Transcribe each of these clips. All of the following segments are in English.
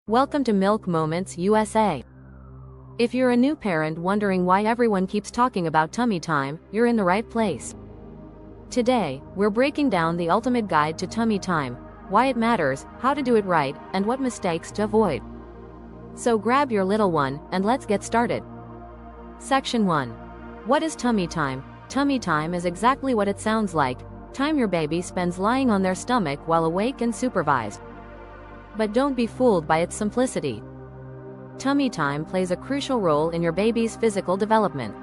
Welcome to Milk Moments USA. If you're a new parent wondering why everyone keeps talking about tummy time, you're in the right place. Today, we're breaking down the ultimate guide to tummy time, why it matters, how to do it right, and what mistakes to avoid. So grab your little one, and let's get started. Section 1. What is tummy time? Tummy time is exactly what it sounds like, time your baby spends lying on their stomach while awake and supervised. But don't be fooled by its simplicity. Tummy time plays a crucial role in your baby's physical development.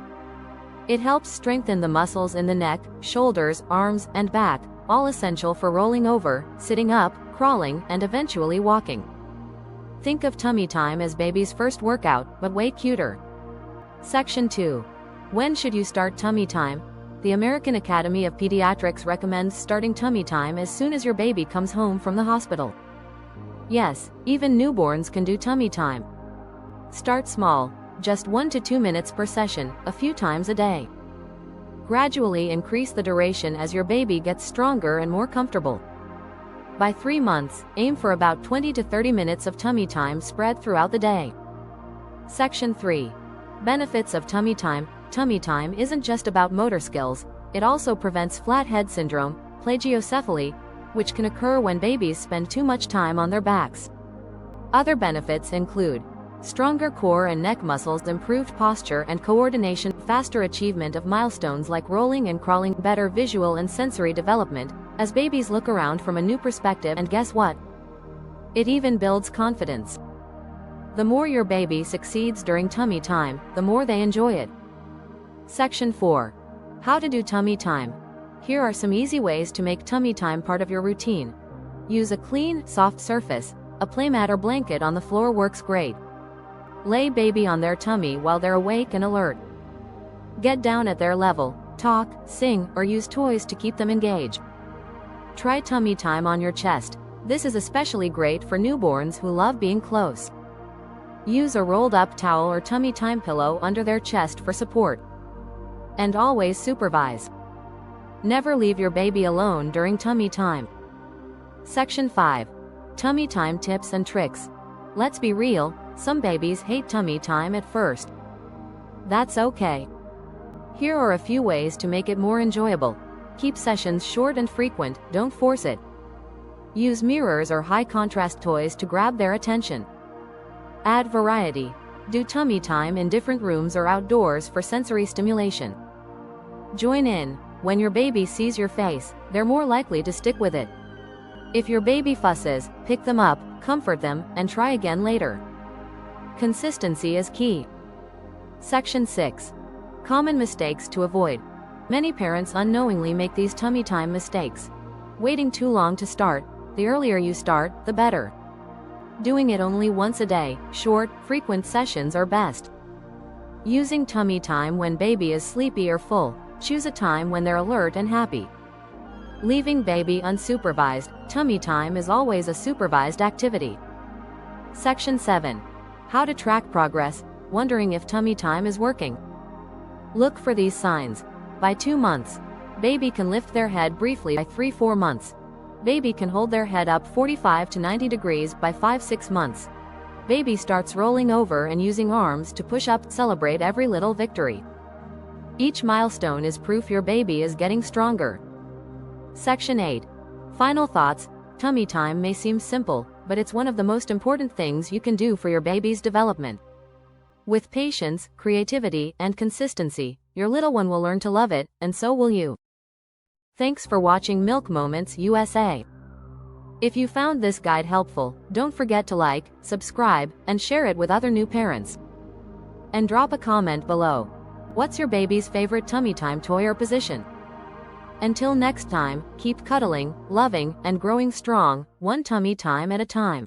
It helps strengthen the muscles in the neck, shoulders, arms, and back, all essential for rolling over, sitting up, crawling, and eventually walking. Think of tummy time as baby's first workout, but way cuter. Section 2. When should you start tummy time? The American Academy of Pediatrics recommends starting tummy time as soon as your baby comes home from the hospital. Yes, even newborns can do tummy time. Start small, just 1 to 2 minutes per session, a few times a day. Gradually increase the duration as your baby gets stronger and more comfortable. By 3 months, aim for about 20 to 30 minutes of tummy time spread throughout the day. Section 3. Benefits of tummy time. Tummy time isn't just about motor skills, it also prevents flat head syndrome, plagiocephaly, which can occur when babies spend too much time on their backs. Other benefits include stronger core and neck muscles, improved posture and coordination, faster achievement of milestones like rolling and crawling, better visual and sensory development, as babies look around from a new perspective, and guess what? It even builds confidence. The more your baby succeeds during tummy time, the more they enjoy it. Section 4. How to do tummy time. Here are some easy ways to make tummy time part of your routine. Use a clean, soft surface. A playmat or blanket on the floor works great. Lay baby on their tummy while they're awake and alert. Get down at their level, talk, sing, or use toys to keep them engaged. Try tummy time on your chest. This is especially great for newborns who love being close. Use a rolled-up towel or tummy time pillow under their chest for support. And always supervise. Never leave your baby alone during tummy time. Section 5. Tummy time tips and tricks. Let's be real, some babies hate tummy time at first. That's okay. Here are a few ways to make it more enjoyable. Keep sessions short and frequent, don't force it. Use mirrors or high-contrast toys to grab their attention. Add variety. Do tummy time in different rooms or outdoors for sensory stimulation. Join in. When your baby sees your face, they're more likely to stick with it. If your baby fusses, pick them up, comfort them, and try again later. Consistency is key. Section 6. Common mistakes to avoid. Many parents unknowingly make these tummy time mistakes. Waiting too long to start. The earlier you start, the better. Doing it only once a day. Short, frequent sessions are best. Using tummy time when baby is sleepy or full. Choose a time when they're alert and happy. Leaving baby unsupervised. Tummy time is always a supervised activity. Section 7. How to track progress. Wondering if tummy time is working? Look for these signs. By 2 months, baby can lift their head briefly. By 3-4 months, baby can hold their head up 45 to 90 degrees. By 5-6 months, baby starts rolling over and using arms to push up. Celebrate every little victory. Each milestone is proof your baby is getting stronger. Section 8. Final thoughts. Tummy time may seem simple, but it's one of the most important things you can do for your baby's development. With patience, creativity, and consistency, your little one will learn to love it, and so will you. Thanks for watching Milk Moments USA. If you found this guide helpful, don't forget to like, subscribe, and share it with other new parents. And drop a comment below. What's your baby's favorite tummy time toy or position? Until next time, keep cuddling, loving, and growing strong, one tummy time at a time.